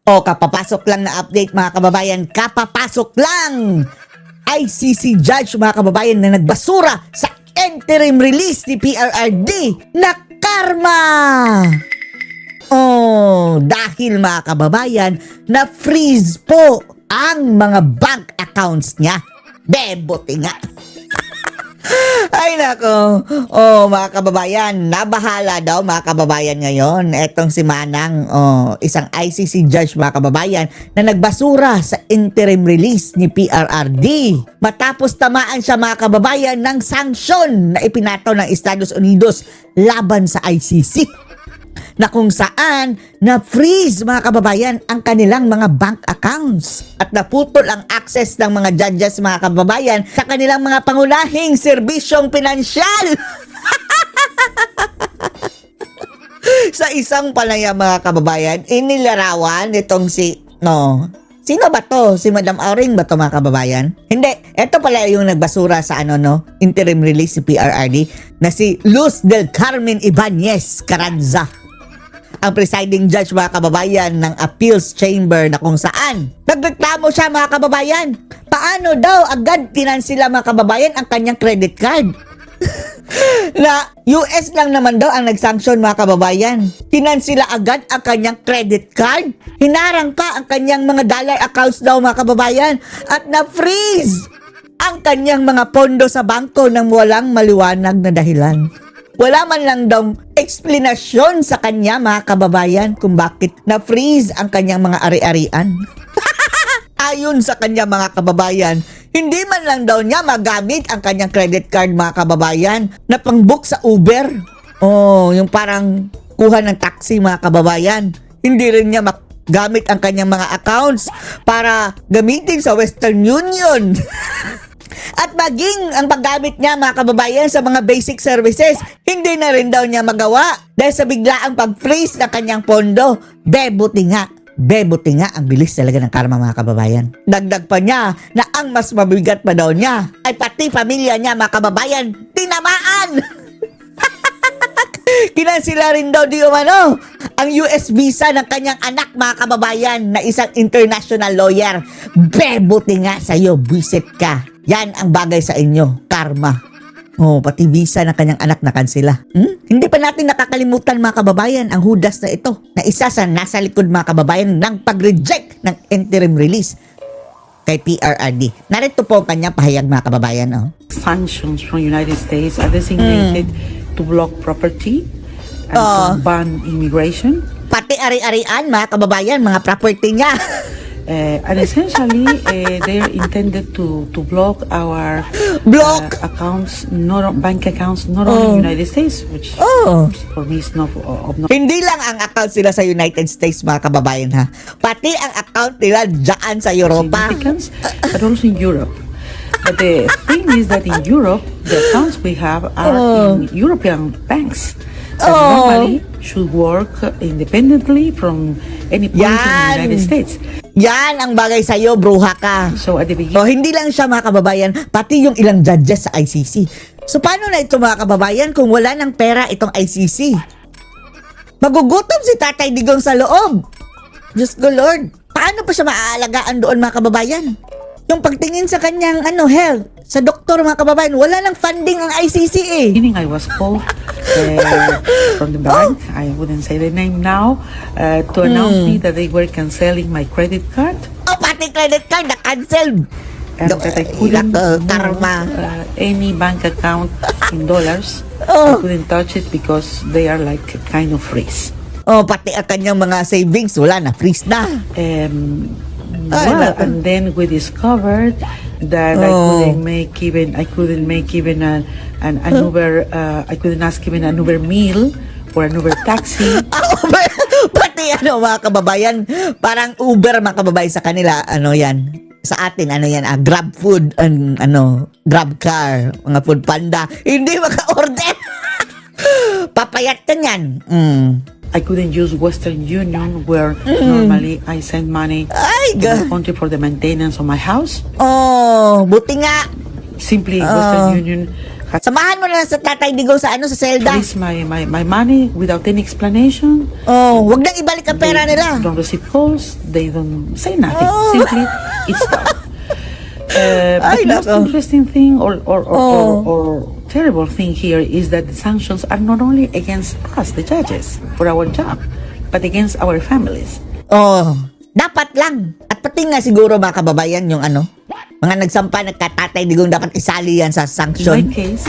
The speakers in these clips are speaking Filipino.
O, kapapasok lang na update mga kababayan, kapapasok lang! ICC judge mga kababayan na nagbasura sa interim release ni PRRD na karma! Oh, dahil mga kababayan, na-freeze po ang mga bank accounts niya. Bebote nga. Ay nako, mga kababayan, nabahala daw mga kababayan ngayon. Etong si Manang, isang ICC judge mga kababayan na nagbasura sa interim release ni PRRD. Matapos tamaan siya mga kababayan ng sanksyon na ipinataw ng Estados Unidos laban sa ICC. Na kung saan na-freeze mga kababayan ang kanilang mga bank accounts at naputol ang access ng mga judges mga kababayan sa kanilang mga pangunahing serbisyong pinansyal. Sa isang palaya mga kababayan, inilarawan itong sino ba to? Si Madam Auring ba to mga kababayan? Hindi, ito pala yung nagbasura sa interim release si PRRD na si Luz del Carmen Ibanez Carranza, ang presiding judge mga kababayan ng appeals chamber, na kung saan nagreklamo siya mga kababayan. Paano daw agad tinansila mga kababayan ang kanyang credit card? Na US lang naman daw ang nagsanksyon mga kababayan. Tinansila agad ang kanyang credit card. Hinarang pa ang kanyang mga dollar accounts daw mga kababayan at na-freeze ang kanyang mga pondo sa bangko ng walang maliwanag na dahilan. Wala man lang daw eksplanasyon sa kanya mga kababayan kung bakit na-freeze ang kanyang mga ari-arian. Ayon sa kanya mga kababayan, hindi man lang daw niya magamit ang kanyang credit card mga kababayan na pang-book sa Uber. Yung parang kuha ng taxi mga kababayan. Hindi rin niya magamit ang kanyang mga accounts para gamitin sa Western Union. At maging ang paggamit niya mga kababayan sa mga basic services, hindi na rin daw niya magawa dahil sa biglaang pag-freeze ng kanyang pondo. Bebote nga ang bilis talaga ng karma mga kababayan. Dagdag pa niya na ang mas mabigat pa daw niya ay pati pamilya niya mga kababayan tinamaan. Kinansila rin daw di umano ang US visa ng kanyang anak mga kababayan na isang international lawyer. Bebote nga sa'yo, buisit ka. Yan ang bagay sa inyo, karma. Pati visa ng kanyang anak na kansila. Hindi pa natin nakakalimutan mga kababayan ang hudas na ito na isa sa nasa likod mga kababayan ng pag-reject ng interim release kay PRRD. Narito po ang kanyang pahayag mga kababayan. Sanctions from United States are designated to block property and to ban immigration. Pati ari-arian mga kababayan, mga property niya. And essentially, they're intended to block our accounts, bank accounts, not only United States, which for me is not of no. Hindi lang ang account sila sa United States mga kababayan ha. Pati ang account nila dyan sa Europa. But also in Europe. But the thing is that in Europe, the accounts we have are in European banks. That normally should work independently from any point in the United States. Yan ang bagay sa'yo, bruha ka. So at the beginning, hindi lang siya mga kababayan, pati yung ilang judges sa ICC. So paano na ito mga kababayan kung wala ng pera itong ICC? Magugutom si Tatay Digong sa loob. Diyos ko Lord, paano pa siya maaalagaan doon mga kababayan? Yung pagtingin sa kanyang health, sa doktor mga kababayan, wala nang funding ang ICC eh. I was called from the bank, I wouldn't say the name now, to announce me that they were canceling my credit card. Pati credit card na-cancel. And that I couldn't any bank account in dollars. I couldn't touch it because they are like kind of freeze. Pati ang kanyang mga savings, wala na, freeze na. And then we discovered that I couldn't make even an Uber. I couldn't ask even an Uber meal or an Uber taxi. Pati mga kababayan, parang Uber mga kababayan sa kanila, yan. Sa atin, Grab food, Grab car, mga food panda. Hindi maka-order. Papayat ka niyan. I couldn't use Western Union where normally I send money to the country for the maintenance of my house. Buti nga. Simply Western Union Samahan mo na sa Tatay Digong sa sa Zelda. release my money without any explanation. Oh, wag nang ibalik ang pera They nila. don't receive calls. They don't say nothing. Oh. Simply, it's done. Ay, The most nako. interesting thing or Oh. terrible thing here is that the sanctions are not only against us, the judges, for our job, but against our families. Oh, dapat lang. At pati nga siguro mga kababayan yung mga nagsampa, nagkatatay digong dapat isali yan sa In my sanction. case,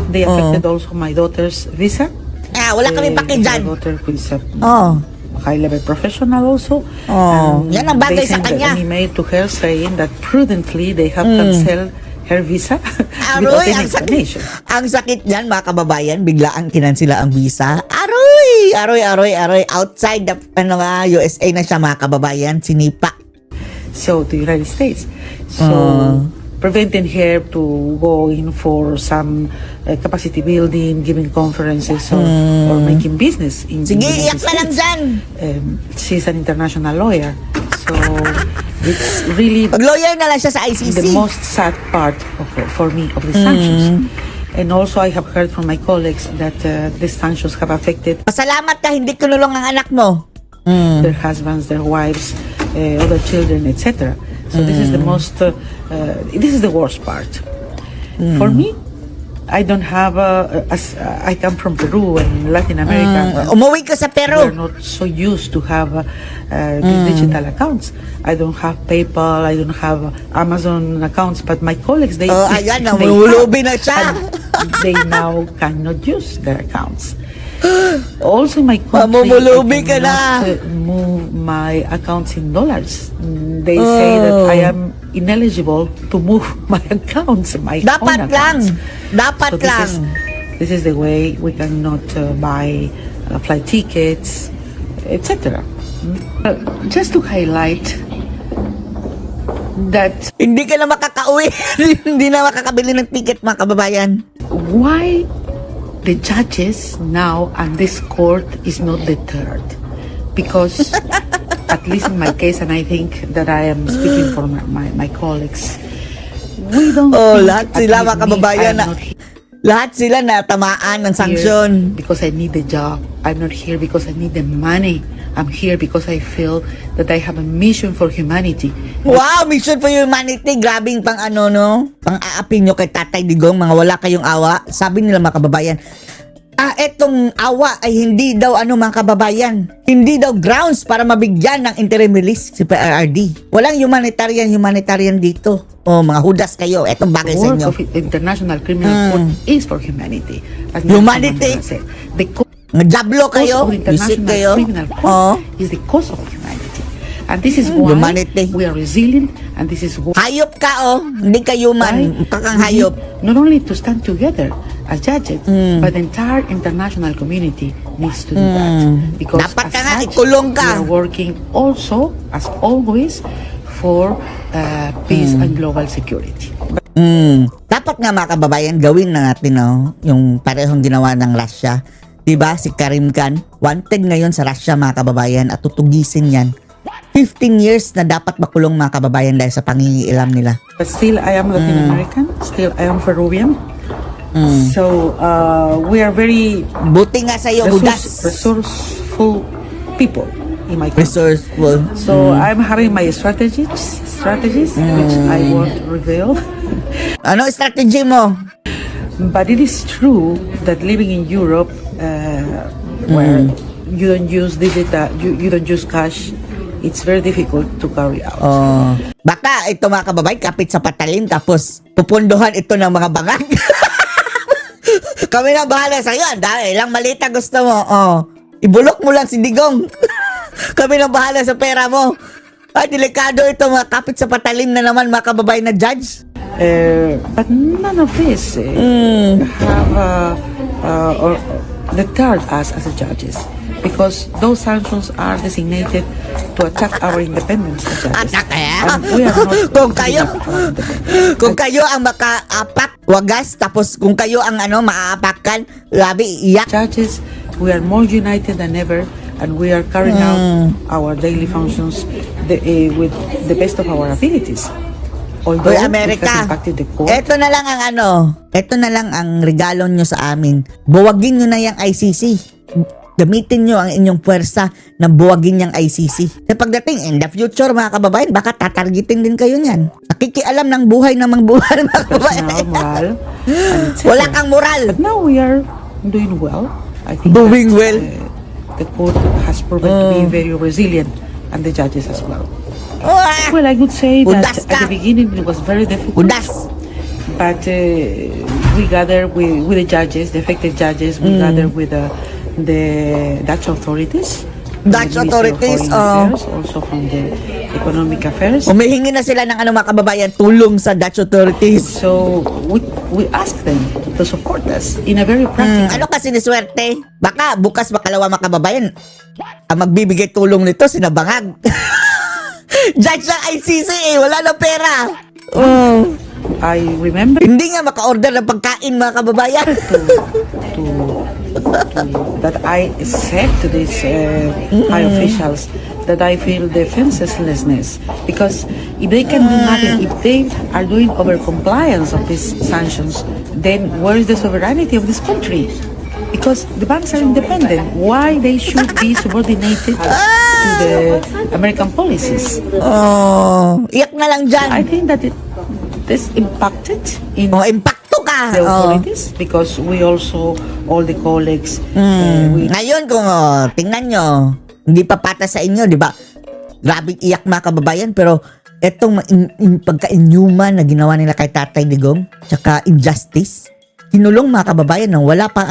they affected also my daughter's visa. Wala kami paki My dyan. daughter is a Oh, high-level professional also. Oh, And yan ang bagay they sa sent kanya. an email to her saying that prudently they have canceled her visa without aroy, any ang sakit. explanation. Ang sakit niyan mga kababayan, biglaan kinansila ang visa. Aroy. Outside the USA na siya mga kababayan, sinipa. So to United States. So preventing her to go in for some capacity building, giving conferences or making business in Sige, the iyak United na lang States. dyan. She's an international lawyer. So it's really Mag-lawyer na lang siya sa the ICC. most sad part for me of the sanctions. And also I have heard from my colleagues that the sanctions have affected Pasalamat ka, hindi kinulong ang anak mo. their husbands, their wives, other children, etc. So this is the most, this is the worst part. For me, I don't have, I come from Peru and Latin America. Umuwi ka sa We're Peru. not so used to have these digital accounts. I don't have PayPal, I don't have Amazon accounts, but my colleagues, they, Oh, ayan, they namulubi na have, siya. and they now cannot use their accounts. Also, my country, Mamumulubi I ka na. cannot move my accounts in dollars. They say that I am ineligible to move my accounts, my own Dapat lang. accounts. Dapat So lang. this is the way we cannot buy flight tickets, etc. Just to highlight that Hindi ka na makakauwi. Hindi na makakabili ng ticket mga kababayan. why the judges now and this court is not deterred, because at least in my case, and I think that I am speaking for my colleagues, we don't Oh, think, lahat at sila least mga me, kababayan I am na not here lahat sila na tamaan ng sanksyon. because I need the job. I'm not here because I need the money. I'm here because I feel that I have a mission for humanity. Wow, Mission for Humanity. Grabing pang pang-aapin nyo kay Tatay Digong, mga wala kayong awa. Sabi nila mga kababayan, etong awa ay hindi daw mga kababayan, hindi daw grounds para mabigyan ng interim release si PRRD. Walang humanitarian dito. O mga hudas kayo, etong bagay The sa work inyo. of the International Criminal Court is for humanity. As Humanity? Nelson Mandela said. The Nagdablo cause kayo, of the visit International kayo. Criminal Court Oh. is the cause of humanity. And this is why Humanity. we are resilient, and this is why Hayop ka hindi ka human, kakang we hayop. need not only to stand together as judges, but the entire international community needs to do that. Because Dapat as ka nga, such, ikulong ka. we are working also, as always, for peace and global security. Dapat nga mga kababayan, gawin na natin yung parehong ginawa ng Russia. Diba? Si Karim Khan, wanted ngayon sa Russia mga kababayan at tutugisin yan. 15 years na dapat makulong mga kababayan dahil sa pangingialam nila. But still, I am Latin American. Still, I am Peruvian. So we are very Buti nga sa'yo, hudas. resourceful people in my country. Resourceful. So I'm having my strategies which I won't reveal. Ano strategy mo? But it is true that living in Europe, where you don't use digital, you don't use cash, it's very difficult to carry out. Baka ito mga kababayan, kapit sa patalim tapos pupunduhan ito ng mga bangag. Kami na bahala sa'yo. Dahil ilang malita gusto mo. Ibulok mo lang si Digong. Kami na bahala sa pera mo. Ay, delikado ito mga kapit sa patalim na naman mga kababayan na judge. But none of this have or deterred us as judges, because those sanctions are designated to attack our independence as judges. Attack, And we are not Kung kayo, giving up our independence. kung kayo ang makaapak, wagas, tapos kung kayo ang maaapakan, labi, iyak. Judges, we are more united than ever, and we are carrying out our daily functions with the best of our abilities. Although Hoy, it has Amerika, impacted the court. ito na lang ang ito na lang ang regalo nyo sa amin. Buwagin nyo na yung ICC. Gamitin nyo ang inyong puwersa na buwagin yung ICC. Sa pagdating in the future, mga kababayan, baka tatargetin din kayo niyan. Nakikialam ng buhay ng mga buhay, mga kababayan. Personal, moral, and etc. Wala kang moral. But now we are doing well. I think Doing that, well. The court has proven to be very resilient, and the judges as well. Ah, Well, I could say that Udas at ka. the beginning it was very difficult. Udas. But we gather with the judges, the affected judges. We gather with the Dutch authorities. Dutch the Ministry of authorities, Foreign Affairs, also from the Economic Affairs. Humihingi na sila ng mga kababayan tulong sa Dutch authorities. So we ask them to support us in a very practical. Ano kasi ni swerte? Baka bukas makalawa mga kababayan. Ang magbibigay tulong nito, sinabangag. Judge ng ICC wala na pera. I remember Hindi nga maka-order ng pagkain mga kababayan. to that I said to these high officials that I feel defenselessness because if they can do nothing, if they are doing over compliance of these sanctions, then where is the sovereignty of this country? Because the banks are independent. Why they should be subordinated to the American policies? Iyak na lang dyan. I think that this impacted in Impacto ka. the authorities because we also, all the colleagues, we Ngayon kung tingnan nyo, hindi pa patas sa inyo, di ba? Grabing iyak mga kababayan, pero etong pagka-inhuman na ginawa nila kay Tatay Digong, tsaka injustice, kinulong mga kababayan nang wala pang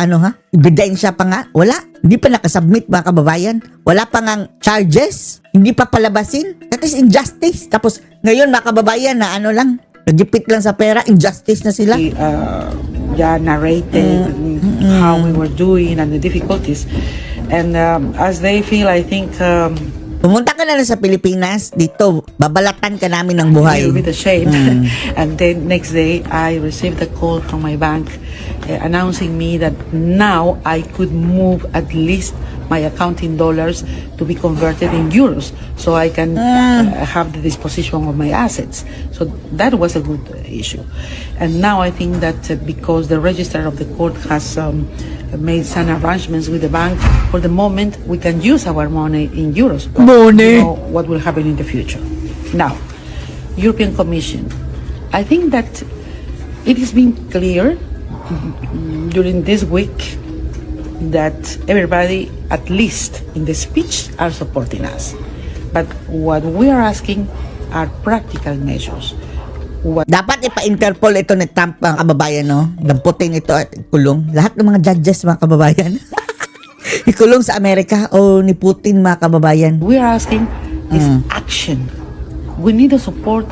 ebidensya pa nga, wala. Hindi pa nakasubmit mga kababayan. Wala pa ngang charges. Hindi pa palabasin. That is injustice. Tapos ngayon mga kababayan na lang, nagipit lang sa pera, injustice na sila. narrated how we were doing and the difficulties. And as they feel, I think Pumunta ka na lang sa Pilipinas, dito, babalatan ka namin ng buhay. a little bit ashamed. And then next day, I received a call from my bank announcing me that now I could move at least my account in dollars to be converted in euros so I can have the disposition of my assets. So that was a good issue. And now I think that because the register of the court has made some arrangements with the bank, for the moment we can use our money in euros. But Money. you know what will happen in the future. Now, European Commission. I think that it has been clear during this week that everybody, at least in the speech, are supporting us. But what we are asking are practical measures. Dapat ipa-Interpol ito ni Trump mga kababayan, no? Damputin ito at ikulong. Lahat ng mga judges mga kababayan. Ikulong sa Amerika o ni Putin mga kababayan. We are asking is action. We need the support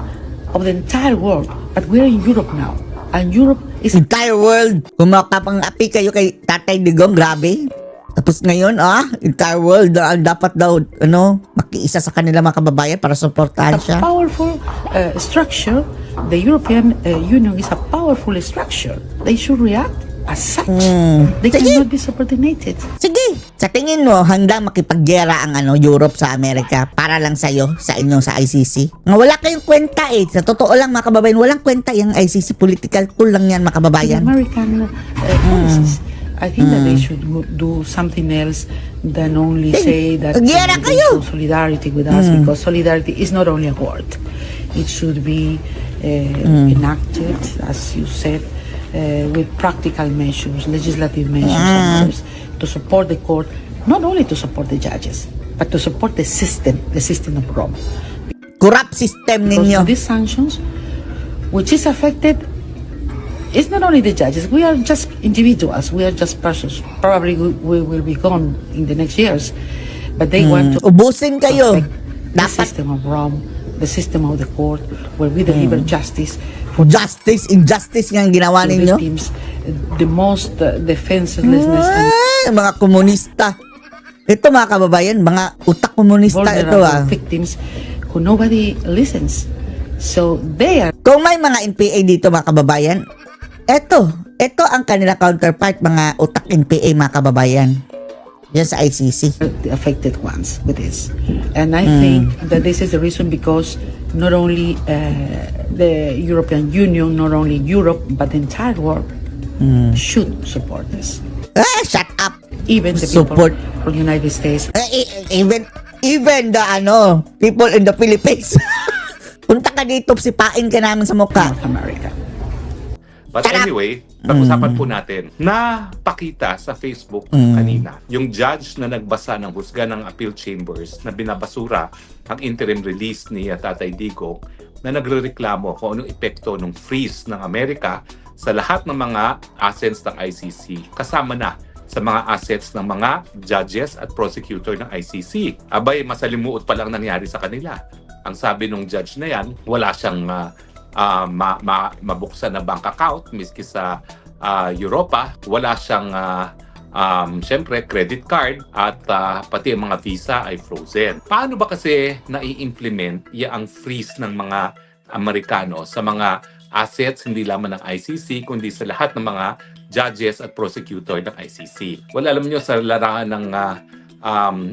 of the entire world. But we are in Europe now. And Europe is Entire world. Kung makapang-api kayo kay Tatay Digong, grabe. Tapos ngayon, entire world dapat daw, makiisa sa kanila mga kababayan para supportahan a siya. powerful structure. The European Union is a powerful structure. They should react as such. They Sige. cannot be subordinated. Sige, sa tingin mo, hanggang makipaggera ang Europe sa Amerika para lang sa'yo, sa inyong sa ICC. Nga wala kayong kwenta Sa totoo lang mga kababayan, walang kwenta yung ICC. Political tool lang yan mga The kababayan. American policies. I think that they should do something else than only say that Gera they kayo. show solidarity with us because solidarity is not only a word. It should be enacted, as you said, with practical measures, legislative measures, and others, to support the court, not only to support the judges, but to support the system of Rome. Corrupt system Because ninyo. these sanctions, which is affected, it's not only the judges. We are just individuals. We are just persons. Probably we will be gone in the next years. But they want to Ubusin kayo. affect the Dapat system of Rome, the system of the court, where we deliver justice for justice, injustice nga ang ginawa the ninyo. victims, the most defenselessness and Mga komunista. Ito mga kababayan, mga utak komunista ito vulnerable victims who nobody listens. So they are Kung may mga NPA dito mga kababayan, ito ang kanila counterpart, mga utak NPA mga kababayan. Yan sa ICC. the affected ones with this. And I think that this is the reason because not only the European Union, not only Europe, but the entire world should support this. Shut up. Even the Support. people from the United States. Even the people in the Philippines. Punta ka dito, sipain ka namin sa mukha. North America. But Sarap. anyway, pag-usapan po natin, napakita sa Facebook kanina, yung judge na nagbasa ng husga ng appeal chambers na binabasura ang interim release ni Tatay Digong na nagrereklamo kung anong epekto ng freeze ng Amerika sa lahat ng mga assets ng ICC, kasama na sa mga assets ng mga judges at prosecutor ng ICC. Abay, masalimuot pa lang nangyari sa kanila. Ang sabi ng judge na yan, wala siyang mabuksan na bank account miski sa Europa. Wala siyang syempre credit card at pati ang mga visa ay frozen. Paano ba kasi nai-implement ang freeze ng mga Amerikano sa mga assets hindi lamang ng ICC kundi sa lahat ng mga judges at prosecutor ng ICC? Well, alam niyo sa larangan ng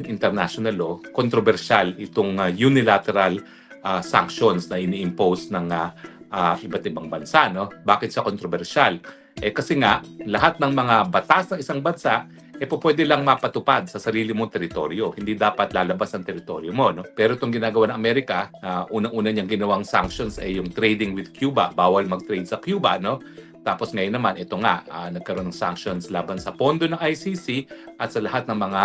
international law, kontrobersyal itong unilateral sanctions na ini-impose ng iba't ibang bansa, no? Bakit siya kontrobersyal? Kasi nga, lahat ng mga batas ng isang bansa, pwede lang mapatupad sa sarili mong teritoryo. Hindi dapat lalabas ang teritoryo mo, no? Pero itong ginagawa ng Amerika, unang-una niyang ginawang sanctions ay yung trading with Cuba. Bawal mag-trade sa Cuba, no? Tapos ngayon naman, ito nga, nagkaroon ng sanctions laban sa pondo ng ICC at sa lahat ng mga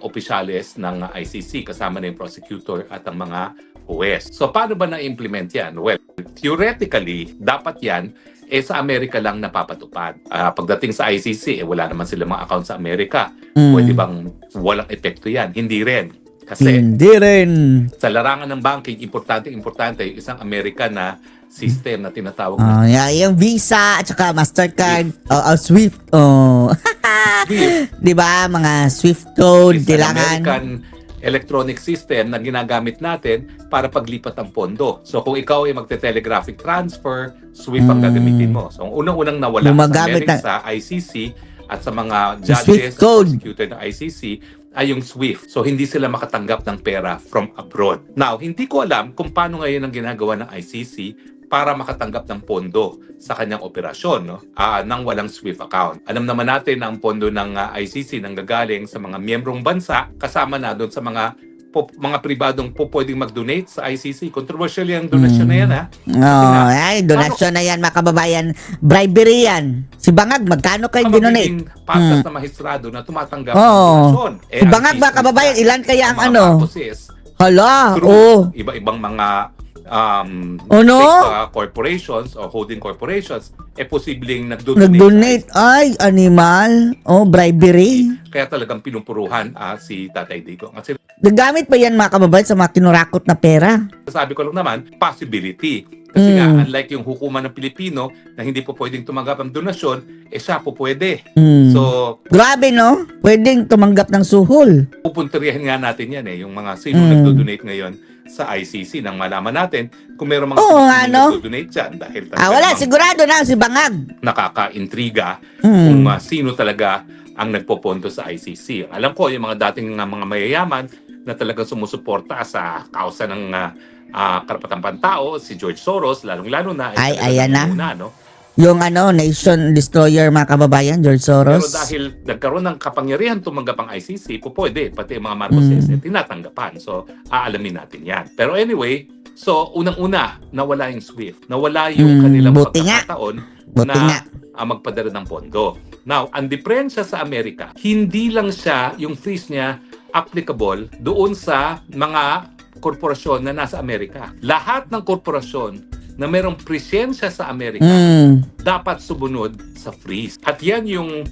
opisyales ng ICC, kasama na yung prosecutor at ang mga huwes. So, paano ba na-implement yan? Well, theoretically, dapat yan sa Amerika lang napapatupad. Pagdating sa ICC, wala naman sila mga account sa Amerika. Pwede bang walang epekto yan? Hindi rin. Kasi Hindi rin. sa larangan ng banking, importante yung isang American na system na tinatawag na Yung Visa at saka Mastercard, Swift. SWIFT. 'Di ba? Mga Swift code Is an kailangan. American electronic system na ginagamit natin para paglipat ng pondo. So kung ikaw ay magte-telegraphic transfer, SWIFT ang gagamitin mo. So ang unang-unang nawala Gumagamit sa ICC at sa mga Swift judges at code. prosecutor ng ICC ay yung SWIFT. So hindi sila makatanggap ng pera from abroad. Now, hindi ko alam kung paano ngayon ang ginagawa ng ICC para makatanggap ng pondo sa kanyang operasyon, no? Nang walang SWIFT account. Alam naman natin na ang pondo ng ICC nanggagaling sa mga miyembrong bansa, kasama na doon sa mga pribadong pwedeng mag-donate sa ICC. Controversial yung donasyon na yan, ha? Donasyon na yan, mga kababayan. Bribery yan. Si Bangag, magkano kayo dinonate? Magiging patas na maestrado na tumatanggap ng Oo. donasyon. Si Bangag, mga kababayan, ilan kaya ang mga ano? Marcoses, Hala, through iba-ibang mga Ano? fake corporations o holding corporations, posibleng nagdonate. Nag-donate. Ay, animal. Bribery. Kaya talagang pinupuruhan si Tatay Digong. Kasi Nagamit pa yan, mga kababayan, sa mga kinurakot na pera. sabi ko lang naman, possibility. Kasi nga, unlike yung hukuman ng Pilipino na hindi po pwedeng tumanggap ng donasyon, siya po pwede. So, Grabe, no? Pwedeng tumanggap ng suhol. pupunteriyahin nga natin yan yung mga sino nagdo-donate ngayon sa ICC nang malaman natin kung mayroong mga Oo, Pilipino ano? nagdo-donate dyan dahil Wala, sigurado na si Bangag. nakaka-intriga kung sino talaga ang nagpopondo sa ICC. Alam ko, yung mga dating mga mayayaman na talagang sumusuporta sa kausa ng karapatang pantao, si George Soros, lalong-lalo na. Ay, talagang ayan na. una, no? Yung nation destroyer, mga kababayan, George Pero Soros. dahil nagkaroon ng kapangyarihan tumanggap ang ICC, pwede, pati yung mga Marcoses, tinatanggapan. So, aalamin natin yan. Pero anyway, so, unang-una, nawala yung SWIFT. Nawala yung kanilang buti nga. pagkakataon Buti na nga. magpadala ng pondo. Now, ang diferensya sa Amerika, hindi lang siya, yung freeze niya, applicable doon sa mga korporasyon na nasa Amerika. Lahat ng korporasyon na merong presensya sa Amerika dapat sumunod sa freeze. At yan yung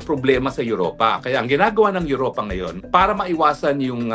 problema sa Europa. Kaya ang ginagawa ng Europa ngayon, para maiwasan yung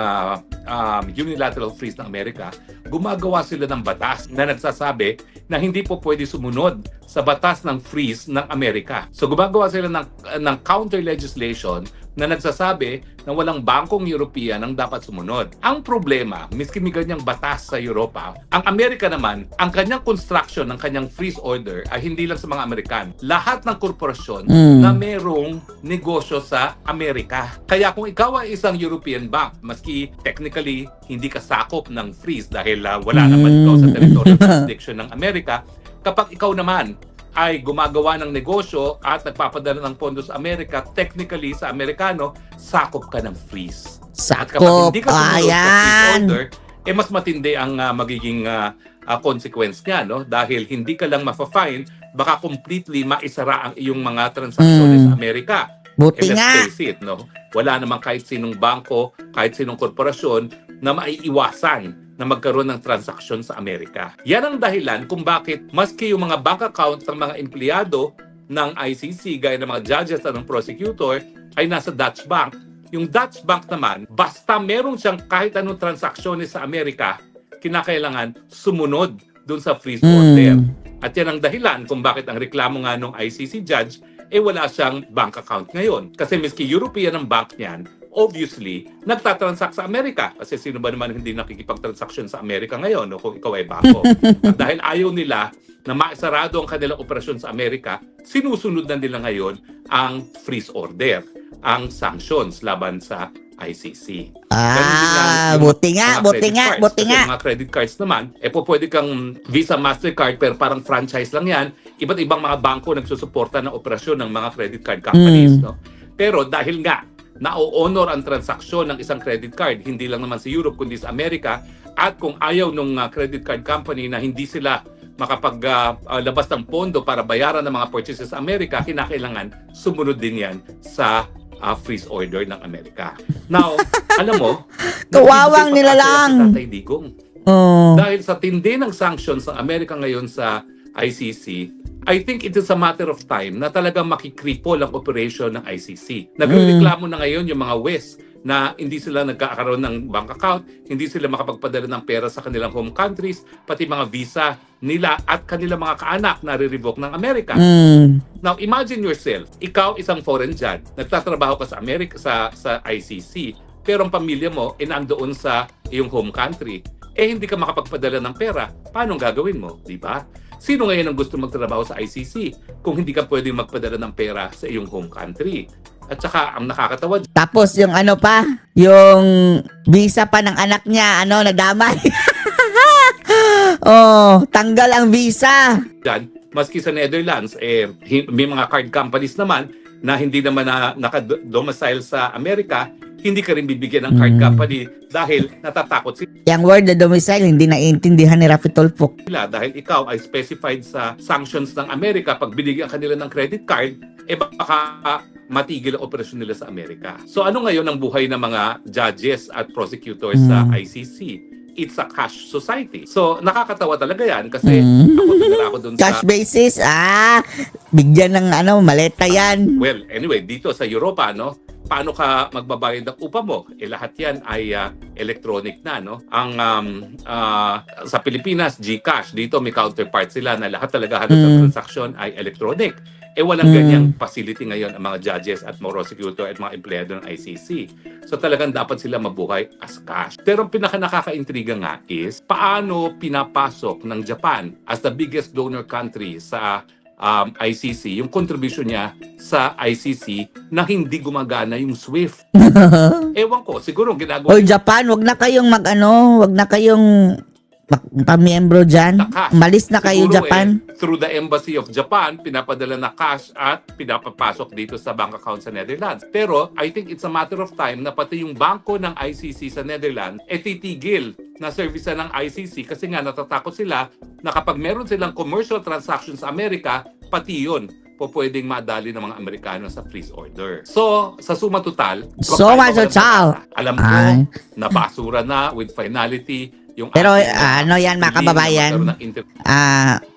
unilateral freeze ng Amerika, gumagawa sila ng batas na nagsasabi na hindi po pwede sumunod sa batas ng freeze ng Amerika. So gumagawa sila ng counter legislation na nagsasabi na walang bangkong European ang dapat sumunod. Ang problema, miski may ganyang batas sa Europa, ang Amerika naman, ang kanyang construction ng kanyang freeze order ay hindi lang sa mga Amerikan. Lahat ng korporasyon na merong negosyo sa Amerika. Kaya kung ikaw ay isang European bank, maski technically hindi ka sakop ng freeze dahil wala naman ikaw sa territorial jurisdiction ng Amerika, kapag ikaw naman ay gumagawa ng negosyo at nagpapadala ng pondo sa Amerika, technically sa Amerikano, sakop ka ng freeze. At kapag Sakop. hindi ka sumunod sa freeze Ayan. order, mas matindi ang magiging consequence niya, no? Dahil hindi ka lang ma-fine, baka completely maisara ang iyong mga transaksyones sa Amerika. Buti let's nga. face it, no? Wala namang kahit sinong bangko, kahit sinong korporasyon na maiiwasan na magkaroon ng transaksyon sa Amerika. Yan ang dahilan kung bakit maski yung mga bank accounts ng mga empleyado ng ICC, gaya ng mga judges at ng prosecutor, ay nasa Dutch Bank. Yung Dutch Bank naman, basta meron siyang kahit anong transaksyones sa Amerika, kinakailangan sumunod dun sa freeze order. At yan ang dahilan kung bakit ang reklamo nga ng ICC judge wala siyang bank account ngayon. Kasi miski European ang bank niyan, obviously, nagtatransact sa Amerika. Kasi sino ba naman hindi nakikipagtransaksyon sa Amerika ngayon, no, kung ikaw ay bangko. At dahil ayaw nila na maisarado ang kanilang operasyon sa Amerika, sinusunod na nila ngayon ang freeze order, ang sanctions laban sa ICC. Ganun din lang yung Buti nga, mga buti credit nga, cards. buti Kasi nga. mga credit cards naman, pwede kang Visa, Mastercard, pero parang franchise lang yan. Iba't ibang mga bangko nagsusuporta ng operasyon ng mga credit card companies. No? Pero dahil nga, na-honor ang transaksyon ng isang credit card, hindi lang naman sa Europe, kundi sa Amerika, at kung ayaw ng credit card company na hindi sila makapaglabas ng pondo para bayaran ng mga purchases sa Amerika, kinakailangan sumunod din yan sa freeze order ng Amerika. Now, alam mo, Kawawang nagbibigay nila pa kasi lang. si Tatay Digong. Oh. Dahil sa tindi ng sanctions ng Amerika ngayon sa ICC, I think it is a matter of time na talagang makikripol ang operation ng ICC. Nagreklamo na ngayon yung mga West na hindi sila nagkakaroon ng bank account, hindi sila makapagpadala ng pera sa kanilang home countries, pati mga visa nila at kanilang mga kaanak na re-revoke ng Amerika. Now, imagine yourself, ikaw isang foreign judge, nagtatrabaho ka sa Amerika, sa ICC, pero ang pamilya mo nandoon sa iyong home country. Hindi ka makapagpadala ng pera, paano gagawin mo? Di ba? Sino ngayon ang gusto magtrabaho sa ICC kung hindi ka pwedeng magpadala ng pera sa iyong home country? At saka, ang nakakatawa Tapos yung ano pa, yung visa pa ng anak niya, nadamay. Tanggal ang visa. dyan, maski sa Netherlands, may mga card companies naman na hindi naman naka-domicile sa Amerika, hindi ka rin bibigyan ng card company dahil natatakot Yung word na domicile, hindi naiintindihan ni Rafi Tulfo. sila dahil ikaw ay specified sa sanctions ng Amerika. Pag binigyan kanila ng credit card, baka matigil ang operasyon nila sa Amerika. So ano ngayon ang buhay ng mga judges at prosecutors sa ICC? It's a cash society. So nakakatawa talaga yan kasi ako dun sa... Cash basis, bigyan ng maleta yan. Well, anyway, dito sa Europa, paano ka magbabayad ng upa mo? Lahat yan ay electronic na, no? Ang sa Pilipinas, GCash. Dito may counterpart sila na lahat talaga halos ng transaksyon ay electronic. Walang ganyang facility ngayon ang mga judges at mga prosecutor at mga empleyado ng ICC. So talagang dapat sila mabuhay as cash. Pero ang pinaka-nakakaintriga nga is paano pinapasok ng Japan as the biggest donor country sa ICC, yung contribution niya sa ICC na hindi gumagana yung SWIFT. Ewan ko, siguro ginagawa Oy, Japan, wag na kayong wag na kayong pamiyembro dyan. cash. Malis na kayo, Siguro, Japan. through the Embassy of Japan, pinapadala na cash at pinapapasok dito sa bank account sa Netherlands. Pero I think it's a matter of time na pati yung bangko ng ICC sa Netherlands titigil na servisa ng ICC kasi nga natatakot sila na kapag meron silang commercial transactions sa Amerika, pati yun pwedeng madali ng mga Amerikano sa freeze order. So, sa suma total, alam ko, nabasura na with finality yung pero yan mga kababayan,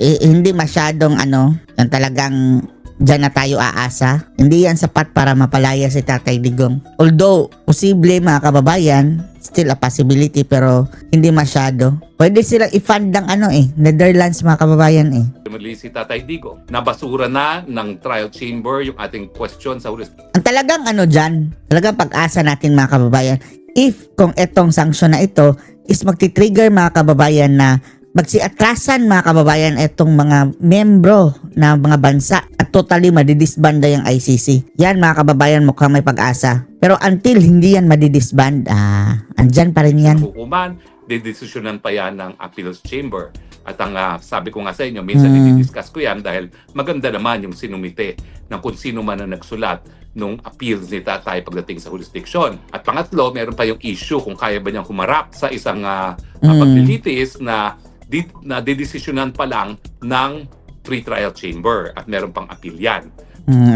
hindi masyadong yung talagang Diyan na tayo aasa. Hindi yan sapat para mapalaya si Tatay Digong. Although, posible mga kababayan, still a possibility pero hindi masyado. Pwede silang i-fund ng Netherlands mga kababayan eh. Muli si Tatay Digong. Nabasura na ng trial chamber yung ating question sa huli. Ang talagang dyan, talagang pag-asa natin mga kababayan, if kung etong sanction na ito is magti-trigger mga kababayan na magsiatrasan mga kababayan etong mga membro na mga bansa at totally madidisbanda yung ICC. Yan mga kababayan mukhang may pag-asa. Pero until hindi yan madidisband, andyan pa rin yan. Hukuman, didesisyonan pa yan ng appeals chamber. At ang sabi ko nga sa inyo, minsan i-discuss ko yan dahil maganda naman yung sinumite ng kung sino man ang nagsulat nung appeals ni Tatay pagdating sa jurisdiction. At pangatlo, meron pa yung issue kung kaya ba niyang humarap sa isang paglilitis na didesisyonan pa lang ng pre-trial chamber at meron pang appeal yan.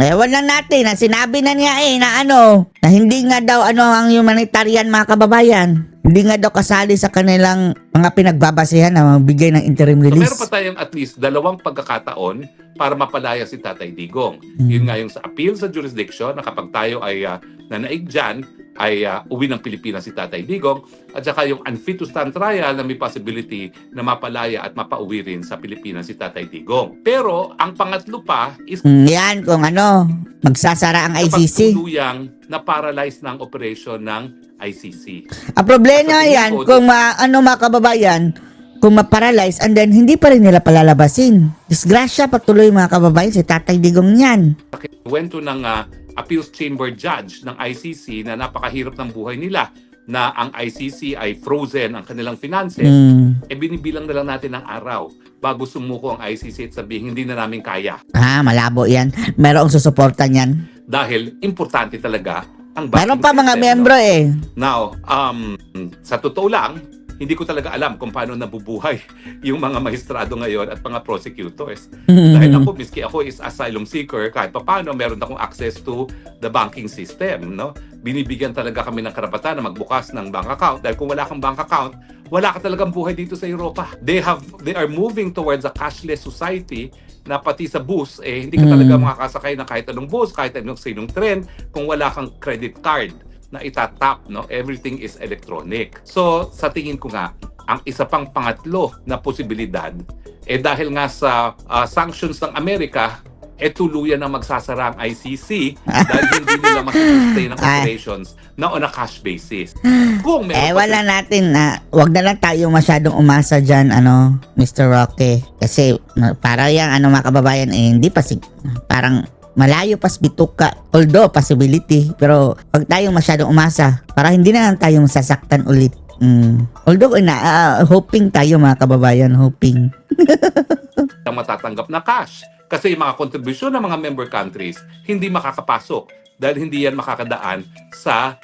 Ewan lang natin, sinabi na niya na hindi nga daw ang humanitarian mga kababayan. Hindi nga daw kasali sa kanilang mga pinagbabasehan na magbigay ng interim So release. meron pa tayong at least 2 pagkakataon para mapalaya si Tatay Digong. Yun nga yung sa appeal sa jurisdiction na kapag tayo ay nanaig dyan, ay uwi ng Pilipinas si Tatay Digong at saka yung unfit to stand trial na may possibility na mapalaya at mapauwi rin sa Pilipinas si Tatay Digong. Pero ang pangatlo pa is Yan kung magsasara ang ICC. tuluyang na-paralyze ng operation ng ICC. Ang problema Sa tingin yan ko, kung mga kababayan, kung ma-paralyze and then hindi pa rin nila palalabasin. Disgrasya patuloy mga kababayan si Tatay Digong yan. Kwento ng appeals chamber judge ng ICC na napakahirap ng buhay nila na ang ICC ay frozen ang kanilang finances, binibilang na lang natin ng araw bago sumuko ang ICC at sabihin hindi na namin kaya. Malabo yan. Merong susuporta niyan. Dahil importante talaga ang Meron banking pa mga system, miyembro Now, sa totoo lang, hindi ko talaga alam kung paano nabubuhay yung mga maestrado ngayon at mga prosecutors. Dahil miski ako is asylum seeker, kahit paano meron akong access to the banking system. Binibigyan talaga kami ng karapatan na magbukas ng bank account. Dahil kung wala kang bank account, wala ka talagang buhay dito sa Europa. They are moving towards a cashless society na pati sa bus, hindi ka talaga makakasakay ng kahit anong bus, kahit anong sinong tren, kung wala kang credit card na itatap, everything is electronic. So, sa tingin ko nga, ang isa pang pangatlo na posibilidad, dahil nga sa sanctions ng Amerika, tuluyan na magsasara ang ICC dahil hindi nila masusustain ang operations na on a cash basis. Kung meron wala natin wag na lang tayo masyadong umasa dyan, Mr. Roque. Kasi, para yung mga kababayan, hindi pa parang malayo pas bituka, although possibility, pero pag tayong masyadong umasa, para hindi na lang tayong sasaktan ulit. Although hoping tayo mga kababayan, hoping. ang matatanggap na cash. Kasi yung mga kontribusyon ng mga member countries hindi makakapasok dahil hindi yan makakadaan sa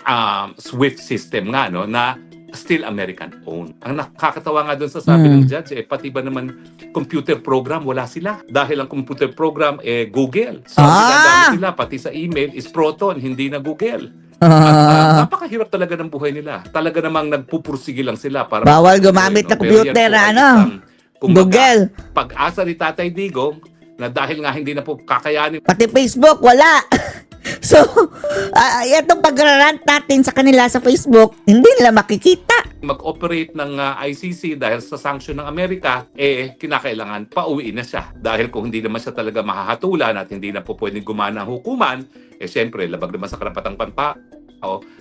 SWIFT system nga na still American owned. Ang nakakatawa nga doon sa sabi ng judge, pati ba naman computer program, wala sila. Dahil ang computer program, Google. So, ang ginagamit nila, pati sa email, is Proton, hindi na Google. At napakahirap talaga ng buhay nila. Talaga namang nagpupursige lang sila. Para bawal gumamit na computer, Google. Pag-asa ni Tatay Digong, na dahil nga hindi na po kakayanin. Pati Facebook, wala. So, itong pag-rant natin sa kanila sa Facebook, hindi nila makikita. Mag-operate ng ICC dahil sa sanction ng Amerika, kinakailangan pauwiin na siya. Dahil kung hindi naman siya talaga mahahatulan at hindi na po pwedeng gumana ang hukuman, syempre, labag naman sa karapatang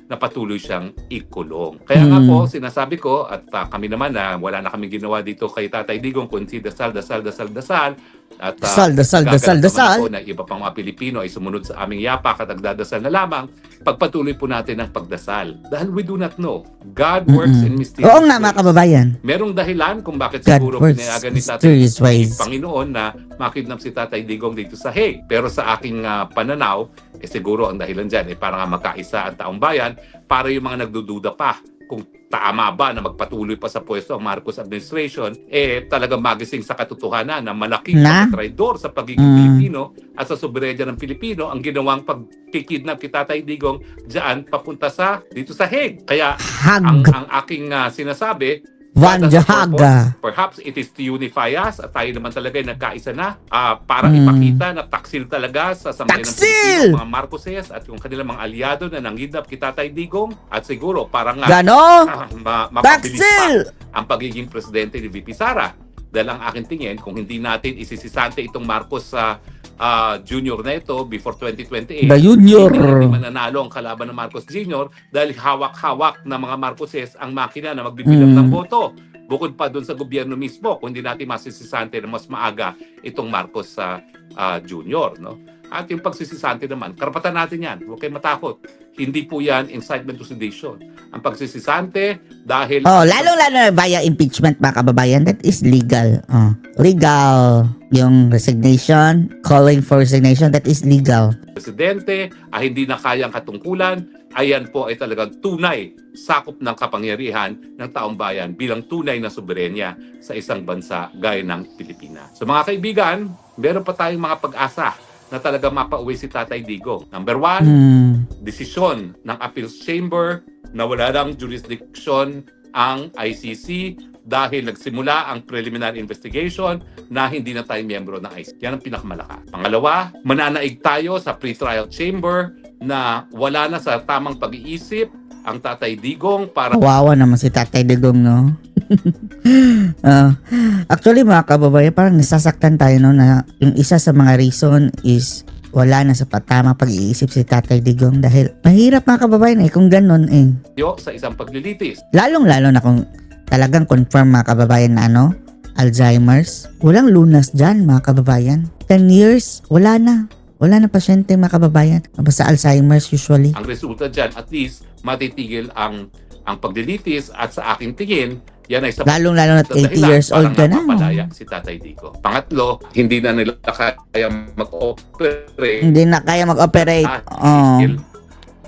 na patuloy siyang ikulong. Kaya nga po, sinasabi ko, at kami naman na wala na kami ginawa dito kay Tatay Digong, kundi dasal. At dasal. Po na iba pang mga Pilipino ay sumunod sa aming yapak at nagdadasal na lamang, pagpatuloy po natin ang pagdasal. Dahil we do not know. God works in mysterious Oo nga mga ways. kababayan. Merong dahilan kung bakit God siguro works pinayagan ni Tatay mysterious ways. Panginoon na makidnap si Tatay Digong dito sa Hague. Pero sa aking pananaw, siguro ang dahilan dyan para nga magkaisa ang taong bayan, para yung mga nagdududa pa kung tama ba na magpatuloy pa sa pwesto ang Marcos administration, talagang magising sa katotohanan na malaking pagtraidor sa pagiging Pilipino at sa soberenya ng Pilipino ang ginawang pagkikidnap kay Tatay Digong dyan papunta dito sa Hague. Kaya ang aking sinasabi, Van That as a Jahaga. purpose, perhaps it is to unify us at tayo naman talaga ay nagkaisa na para Mm. ipakita na taksil talaga sa sambayan ng Taksil! Pilipino, mga Marcoses at yung kanilang mga aliado na nangidnap kay Tatay Digong at siguro para nga Gano? mapabilis Taksil! pa ang pagiging presidente ni VP Sara. Dahil ang aking tingin, kung hindi natin isisisante itong Marcos sa junior na ito before 2028, The junior. hindi mananalo ang kalaban ng Marcos Jr. dahil hawak-hawak ng mga Marcoses ang makina na magbibilang ng boto. Bukod pa doon sa gobyerno mismo, kung hindi natin masisisante na mas maaga itong Marcos sa Junior. No? At yung pagsisisante naman, karapatan natin yan. Huwag kayong matakot. Hindi po yan incitement to sedition. Ang pagsisisante dahil... Lalo-lalo na via impeachment, mga kababayan, that is legal. Legal. Yung resignation, calling for resignation, that is legal. Presidente hindi na kayang katungkulan, ayan po ay talagang tunay sakop ng kapangyarihan ng taong bayan bilang tunay na soberenya sa isang bansa gaya ng Pilipinas. So mga kaibigan, meron pa tayong mga pag-asa na talaga mapauwi si Tatay Digong. Number 1, desisyon ng Appeals Chamber na wala ng jurisdiction ang ICC dahil nagsimula ang preliminary investigation na hindi na tayo miyembro ng ICC. Yan ang pinakamalaka. Pangalawa, mananaig tayo sa pre-trial chamber na wala na sa tamang pag-iisip ang Tatay Digong para Kawawa naman si Tatay Digong, no? Actually, mga kababayan, parang nasasaktan tayo, no, na yung isa sa mga reason is wala na sa tamang pag-iisip si Tatay Digong dahil mahirap, mga kababayan, kung ganun, sa isang paglilitis. Lalong-lalo na kung talagang confirm, mga kababayan, na Alzheimer's. Walang lunas dyan, mga kababayan. 10 years, wala na. Wala na pasyente, mga kababayan. Basta Alzheimer's usually. Ang resulta dyan, at least, matitigil ang paglilitis at sa aking tingin, yan ay sa Lalong-lalo na 80 years old ka na. Mapalaya si Tatay Digong. Pangatlo, hindi na nila kaya mag-operate. Hindi na kaya mag-operate. Dahil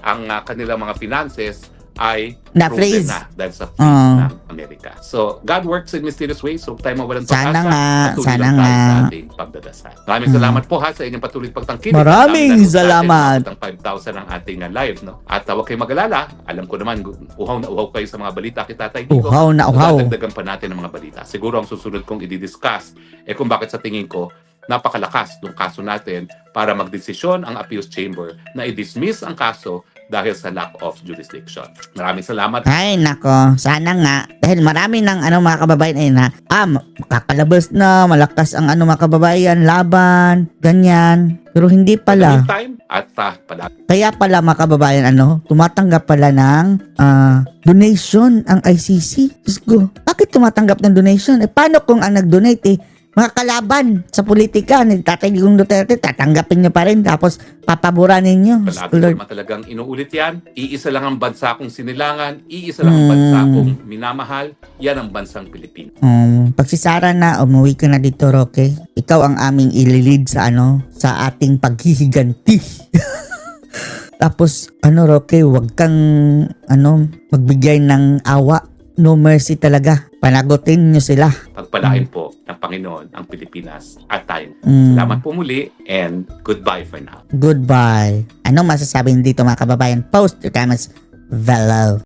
ang kanilang mga finances ay Na-freeze. frozen na dahil sa freeze ng Amerika. So, God works in mysterious ways. So, tayo mawalan Sana nga, Patuloy sana lang tayo nga. sa ating pagdadasal. Maraming salamat po ha sa inyong patuloy pagtangkilik. Maraming salamat. Ang 5,000 ang ating live. No? At huwag kayong mag-alala. Alam ko naman, uhaw na uhaw kayo sa mga balita kay Tatay Digong. Uhaw na uhaw. Dadagdagan pa natin ang mga balita. Siguro ang susunod kong i-discuss kung bakit sa tingin ko napakalakas ng kaso natin para magdesisyon ang appeals chamber na i-dismiss ang kaso dahil sa lack of jurisdiction. Maraming salamat. Ay, nako. Sana nga. Dahil marami ng mga kababayan na, makakalabas na, malakas ang mga kababayan, laban, ganyan. Pero hindi pala. Time at pala. Kaya pala, mga kababayan, tumatanggap pala ng donation ang ICC. Diyos ko, bakit tumatanggap ng donation? Paano kung ang nag-donate mga kalaban sa politika ni Tatay Digong Duterte, tatanggapin nyo pa rin tapos papaburanin nyo. Palagi naman talagang inuulit yan. Iisa lang ang bansa kong sinilangan, iisa lang ang bansa kong minamahal, yan ang bansang Pilipinas. Pag si Sara na, umuwi ka na dito, Roque. Ikaw ang aming ililid sa sa ating paghihiganti. Tapos, Roque, wag kang, magbigay ng awa. No mercy talaga. Panagutin nyo sila. Pagpalain po ng Panginoon ang Pilipinas at tayo. Salamat po muli and goodbye for now. Goodbye. Anong masasabi dito, mga kababayan? Post your comments below.